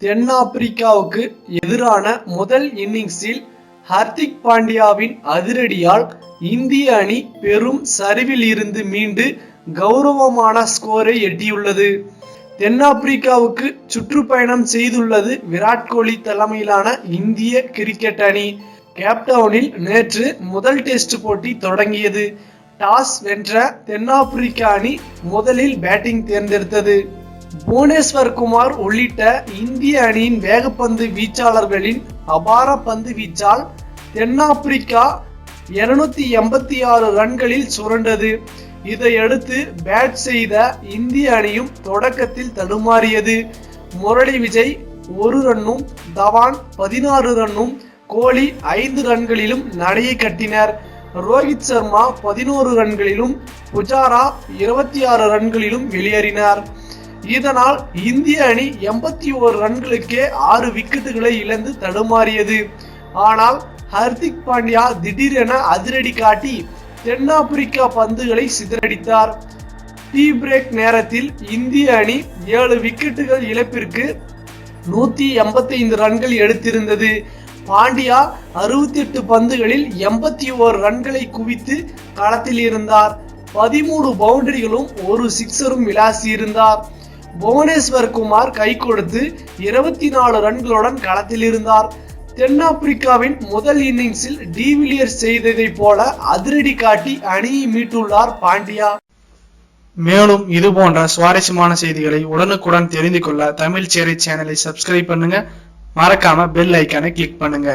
தென்னாப்பிரிக்காவுக்கு எதிரான முதல் இன்னிங்ஸில் ஹர்திக் பாண்டியாவின் அதிரடியால் இந்திய அணி பெரும் சரிவில் இருந்து மீண்டு கௌரவமான ஸ்கோரை எட்டியுள்ளது. தென்னாப்பிரிக்காவுக்கு சுற்றுப்பயணம் செய்துள்ளது விராட் கோலி தலைமையிலான இந்திய கிரிக்கெட் அணி. கேப்டவுனில் நேற்று முதல் டெஸ்ட் போட்டி தொடங்கியது. டாஸ் வென்ற தென்னாப்பிரிக்க அணி முதலில் பேட்டிங் தேர்ந்தெடுத்தது. புவனேஸ்வர் குமார் உள்ளிட்ட இந்திய அணியின் வேகப்பந்து வீச்சாளர்களின் அபார பந்து வீச்சால் தென்னாப்பிரிக்கா 286 ரன்களில் சுரண்டது. இதையடுத்து பேட் செய்த இந்திய அணியும் தொடக்கத்தில் தடுமாறியது. முரளி விஜய் 1 ரன்னும், தவான் 16 ரன்னும், கோலி 5 ரன்களிலும் நடையை கட்டினர். ரோஹித் சர்மா 11 ரன்களிலும், புஜாரா 26 ரன்களிலும் வெளியேறினார். இதனால் இந்திய அணி 81 ரன்களுக்கே 6 விக்கெட்டுகளை இழந்து தடுமாறியது. ஆனால் ஹர்திக் பாண்டியா திடீரென அதிரடி காட்டி தென்னாப்பிரிக்கா பந்துகளை சிதறடித்தார். டீ பிரேக் நேரத்தில் இந்திய அணி 7 விக்கெட்டுகள் இழப்பிற்கு 185 ரன்கள் எடுத்திருந்தது. பாண்டியா 68 பந்துகளில் 81 ரன்களை குவித்து களத்தில் இருந்தார். 13 பவுண்டரிகளும் 1 சிக்ஸரும் விளாசியிருந்தார். புவனேஸ்வர் குமார் கை கொடுத்து 24 ரன்களுடன் களத்தில் இருந்தார். தென்னாப்பிரிக்காவின் முதல் இன்னிங்ஸில் டிவிலியர்ஸ் செய்ததை போல அதிரடி காட்டி அணியை மீட்டுள்ளார் பாண்டியா. மேலும் இது போன்ற சுவாரஸ்யமான செய்திகளை உடனுக்குடன் தெரிந்து கொள்ள தமிழ் சேரி சேனலை சப்ஸ்கிரைப் பண்ணுங்க. மறக்காம பெல் ஐக்கானை கிளிக் பண்ணுங்க.